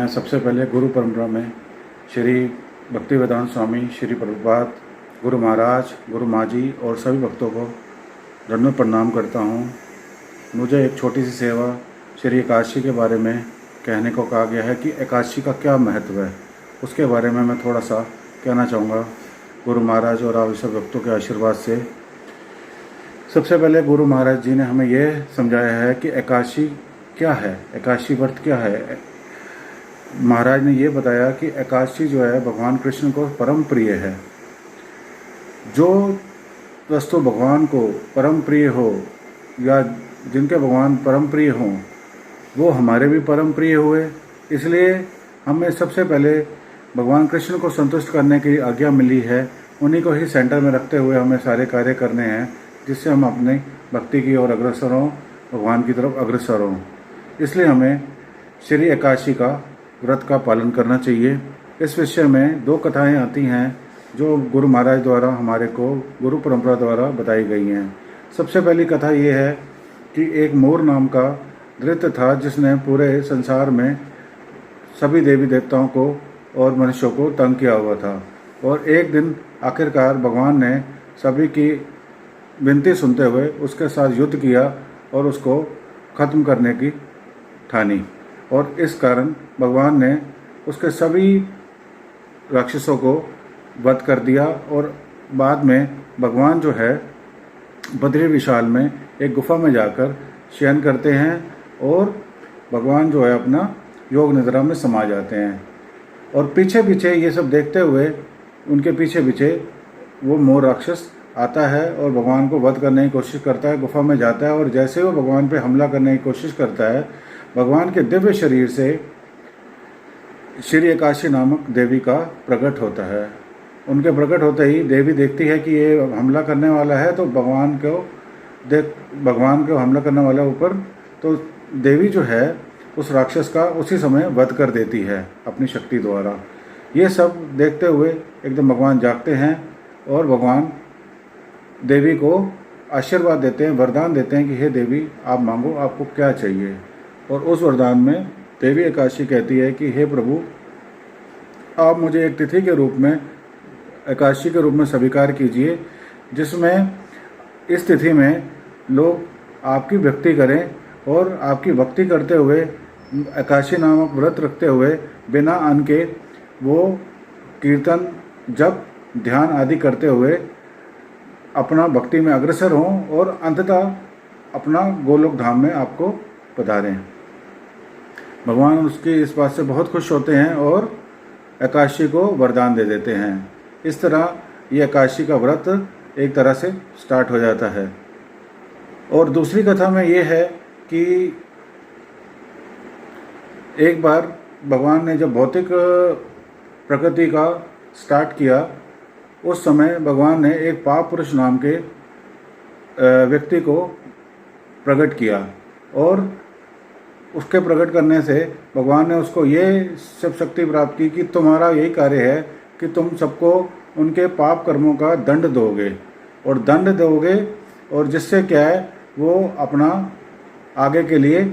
मैं सबसे पहले गुरु परंपरा में श्री भक्तिवेदांत स्वामी, श्री प्रभुपाद, गुरु महाराज, गुरु माँ जी और सभी भक्तों को दंडवत प्रणाम करता हूँ। मुझे एक छोटी सी सेवा श्री एकादशी के बारे में कहने को कहा गया है कि एकादशी का क्या महत्व है, उसके बारे में मैं थोड़ा सा कहना चाहूँगा गुरु महाराज और आप सब भक्तों के आशीर्वाद से। सबसे पहले गुरु महाराज जी ने हमें यह समझाया है कि एकादशी क्या है, एकादशी व्रत क्या है। महाराज ने ये बताया कि एकादशी जो है भगवान कृष्ण को परम प्रिय है। जो वस्तु भगवान को परम प्रिय हो या जिनके भगवान परम प्रिय हों वो हमारे भी परम प्रिय हुए। इसलिए हमें सबसे पहले भगवान कृष्ण को संतुष्ट करने की आज्ञा मिली है। उन्हीं को ही सेंटर में रखते हुए हमें सारे कार्य करने हैं, जिससे हम अपनी भक्ति की ओर अग्रसर हों, भगवान की तरफ अग्रसर हों। इसलिए हमें श्री एकादशी का व्रत का पालन करना चाहिए। इस विषय में दो कथाएं आती हैं जो गुरु महाराज द्वारा हमारे को गुरु परंपरा द्वारा बताई गई हैं। सबसे पहली कथा ये है कि एक मोर नाम का दैत्य था, जिसने पूरे संसार में सभी देवी देवताओं को और मनुष्यों को तंग किया हुआ था। और एक दिन आखिरकार भगवान ने सभी की विनती सुनते हुए उसके साथ युद्ध किया और उसको खत्म करने की ठानी। और इस कारण भगवान ने उसके सभी राक्षसों को वध कर दिया। और बाद में भगवान जो है बद्री विशाल में एक गुफा में जाकर शयन करते हैं और भगवान जो है अपना योग निद्रा में समा जाते हैं। और पीछे पीछे ये सब देखते हुए उनके पीछे पीछे वो मोर राक्षस आता है और भगवान को वध करने की कोशिश करता है, गुफा में जाता है। और जैसे वो भगवान पे हमला करने की कोशिश करता है, भगवान के दिव्य शरीर से श्री एकादशी नामक देवी का प्रकट होता है। उनके प्रकट होते ही देवी देखती है कि ये हमला करने वाला है, तो भगवान को हमला करने वाला ऊपर, तो देवी जो है उस राक्षस का उसी समय वध कर देती है अपनी शक्ति द्वारा। ये सब देखते हुए एकदम भगवान जागते हैं और भगवान देवी को आशीर्वाद देते हैं, वरदान देते हैं कि हे देवी आप मांगो, आपको क्या चाहिए। और उस वरदान में देवी एकादशी कहती है कि हे प्रभु, आप मुझे एक तिथि के रूप में, एकादशी के रूप में स्वीकार कीजिए, जिसमें इस तिथि में लोग आपकी भक्ति करें और आपकी भक्ति करते हुए एकादशी नामक व्रत रखते हुए बिना अन्न के वो कीर्तन, जप, ध्यान आदि करते हुए अपना भक्ति में अग्रसर हों और अंततः अपना गोलोक धाम में आपको पधारें। भगवान उसकी इस बात से बहुत खुश होते हैं और एकादशी को वरदान दे देते हैं। इस तरह ये एकादशी का व्रत एक तरह से स्टार्ट हो जाता है। और दूसरी कथा में ये है कि एक बार भगवान ने जब भौतिक प्रकृति का स्टार्ट किया, उस समय भगवान ने एक पाप पुरुष नाम के व्यक्ति को प्रकट किया। और उसके प्रकट करने से भगवान ने उसको ये सब शक्ति प्राप्त की कि तुम्हारा यही कार्य है कि तुम सबको उनके पाप कर्मों का दंड दोगे, और दंड दोगे, और जिससे क्या है वो अपना आगे के लिए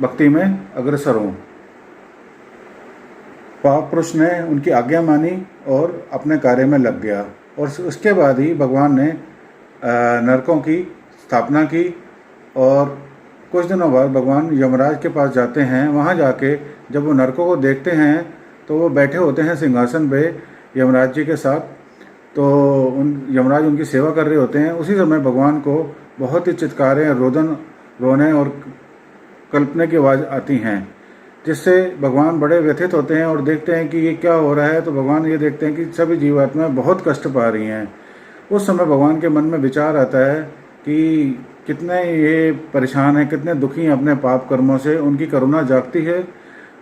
भक्ति में अग्रसर हों। पाप पुरुष ने उनकी आज्ञा मानी और अपने कार्य में लग गया। और उसके बाद ही भगवान ने नरकों की स्थापना की। और कुछ दिनों बाद भगवान यमराज के पास जाते हैं। वहाँ जाके जब वो नरकों को देखते हैं तो वो बैठे होते हैं सिंहासन पे यमराज जी के साथ। तो यमराज उनकी सेवा कर रहे होते हैं। उसी समय भगवान को बहुत ही चित्कारें, रोदन, रोने और कल्पने की आवाज़ आती हैं, जिससे भगवान बड़े व्यथित होते हैं और देखते हैं कि ये क्या हो रहा है। तो भगवान ये देखते हैं कि सभी जीवात्माएं बहुत कष्ट पा रही हैं। उस समय भगवान के मन में विचार आता है कि कितने ये परेशान हैं, कितने दुखी हैं अपने पाप कर्मों से। उनकी करुणा जागती है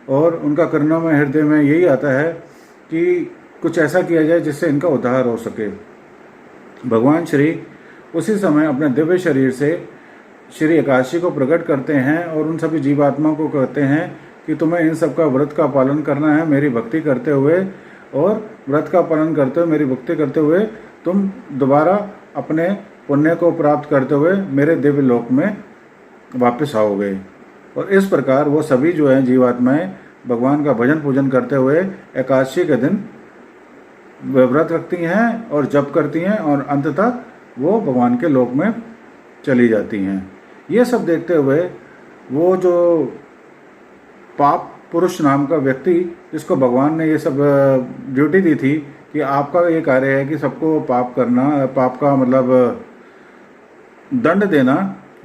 और उनका करुणा में हृदय में यही आता है कि कुछ ऐसा किया जाए जिससे इनका उद्धार हो सके। भगवान श्री उसी समय अपने दिव्य शरीर से श्री एकादशी को प्रकट करते हैं और उन सभी जीवात्माओं को कहते हैं कि तुम्हें इन सब का व्रत का पालन करना है मेरी भक्ति करते हुए। और व्रत का पालन करते हुए, मेरी भक्ति करते हुए तुम दोबारा अपने पुण्य को प्राप्त करते हुए मेरे दिव्य लोक में वापस आओगे। और इस प्रकार वो सभी जो हैं जीवात्माएं भगवान का भजन पूजन करते हुए एकादशी के दिन व्रत रखती हैं और जप करती हैं और अंततः वो भगवान के लोक में चली जाती हैं। ये सब देखते हुए वो जो पाप पुरुष नाम का व्यक्ति, जिसको भगवान ने ये सब ड्यूटी दी थी कि आपका ये कार्य है कि सबको पाप करना, पाप का मतलब दंड देना,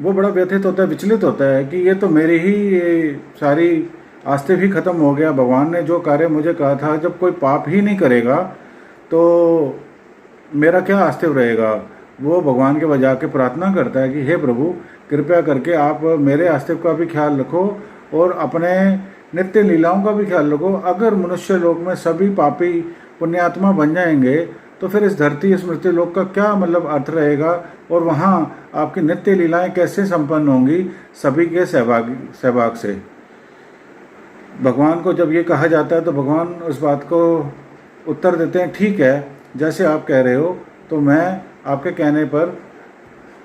वो बड़ा व्यथित होता है, विचलित होता है कि ये तो मेरी ही ये सारी आस्ते भी खत्म हो गया। भगवान ने जो कार्य मुझे कहा था, जब कोई पाप ही नहीं करेगा तो मेरा क्या आस्तिव रहेगा। वो भगवान के बजा के प्रार्थना करता है कि हे प्रभु, कृपया करके आप मेरे आस्तिव का भी ख्याल रखो और अपने नित्य लीलाओं का भी ख्याल रखो। अगर मनुष्य लोक में सभी पापी पुण्यात्मा बन जाएंगे तो फिर इस धरती स्मृति लोक का क्या मतलब अर्थ रहेगा, और वहाँ आपकी नित्य लीलाएं कैसे संपन्न होंगी सभी के सहभाग से। भगवान को जब ये कहा जाता है तो भगवान उस बात को उत्तर देते हैं, ठीक है, जैसे आप कह रहे हो, तो मैं आपके कहने पर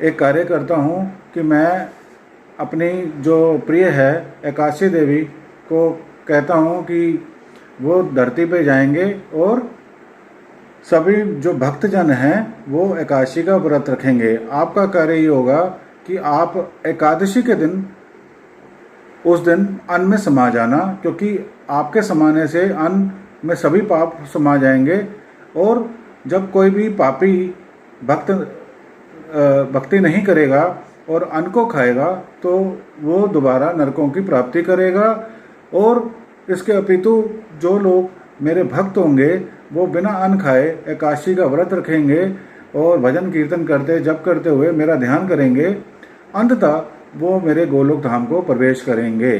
एक कार्य करता हूँ कि मैं अपनी जो प्रिय है एकादशी देवी को कहता हूँ कि वो धरती पे जाएंगे और सभी जो भक्तजन हैं वो एकादशी का व्रत रखेंगे। आपका कार्य ये होगा कि आप एकादशी के दिन उस दिन अन्न में समा जाना, क्योंकि आपके समाने से अन्न में सभी पाप समा जाएंगे, और जब कोई भी पापी भक्ति नहीं करेगा और अन्न को खाएगा तो वो दोबारा नरकों की प्राप्ति करेगा। और इसके अपितु जो लोग मेरे भक्त होंगे वो बिना अन्न खाए एकादशी का व्रत रखेंगे और भजन कीर्तन करते जप करते हुए मेरा ध्यान करेंगे, अंततः वो मेरे गोलोक धाम को प्रवेश करेंगे।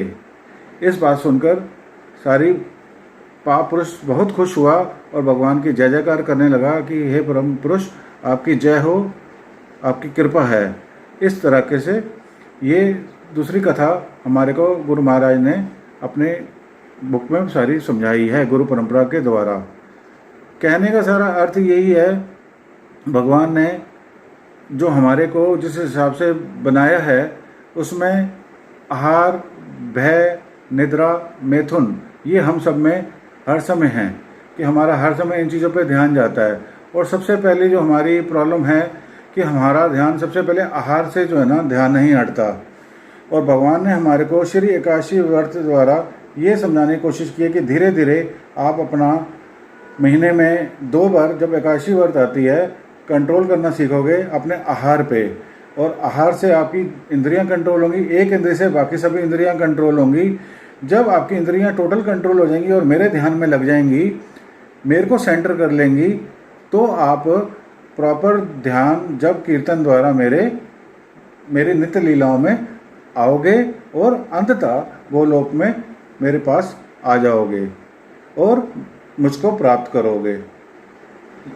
इस बात सुनकर सारी पाप पुरुष बहुत खुश हुआ और भगवान की जय जयकार करने लगा कि हे परम पुरुष, आपकी जय हो, आपकी कृपा है। इस तरीके से ये दूसरी कथा हमारे को गुरु महाराज ने अपने बुक में सारी समझाई है गुरु परंपरा के द्वारा। कहने का सारा अर्थ यही है, भगवान ने जो हमारे को जिस हिसाब से बनाया है उसमें आहार, भय, निद्रा, मैथुन, ये हम सब में हर समय हैं कि हमारा हर समय इन चीज़ों पे ध्यान जाता है। और सबसे पहले जो हमारी प्रॉब्लम है कि हमारा ध्यान सबसे पहले आहार से जो है ना ध्यान नहीं हटता। और भगवान ने हमारे को श्री एकादशी व्रत द्वारा ये समझाने की कोशिश की है कि धीरे धीरे आप अपना महीने में 2 बार जब एकादशी व्रत आती है कंट्रोल करना सीखोगे अपने आहार पे, और आहार से आपकी इंद्रियां कंट्रोल होंगी, एक इंद्रिय से बाकी सभी इंद्रियां कंट्रोल होंगी। जब आपकी इंद्रियां टोटल कंट्रोल हो जाएंगी और मेरे ध्यान में लग जाएंगी, मेरे को सेंटर कर लेंगी, तो आप प्रॉपर ध्यान जब कीर्तन द्वारा मेरे नित्य लीलाओं में आओगे और अंततः वो लोक में मेरे पास आ जाओगे और मुझको प्राप्त करोगे।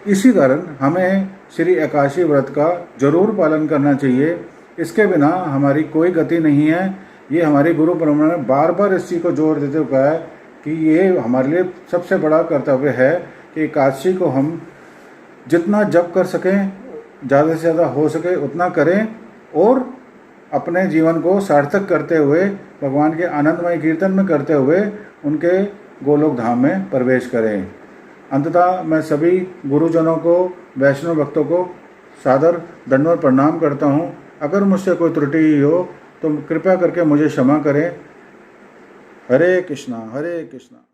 इसी कारण हमें श्री एकादशी व्रत का जरूर पालन करना चाहिए। इसके बिना हमारी कोई गति नहीं है। ये हमारी गुरु परंपरा ने बार बार इस चीज़ को जोर देते हुए कहा है कि ये हमारे लिए सबसे बड़ा कर्तव्य है कि एकादशी को हम जितना जप कर सकें, ज़्यादा से ज़्यादा हो सके उतना करें और अपने जीवन को सार्थक करते हुए भगवान के आनंदमय कीर्तन में करते हुए उनके गोलोक धाम में प्रवेश करें। अंततः मैं सभी गुरुजनों को, वैष्णव भक्तों को सादर दंडवत प्रणाम करता हूँ। अगर मुझसे कोई त्रुटि हो तो कृपया करके मुझे क्षमा करें। हरे कृष्णा हरे कृष्णा।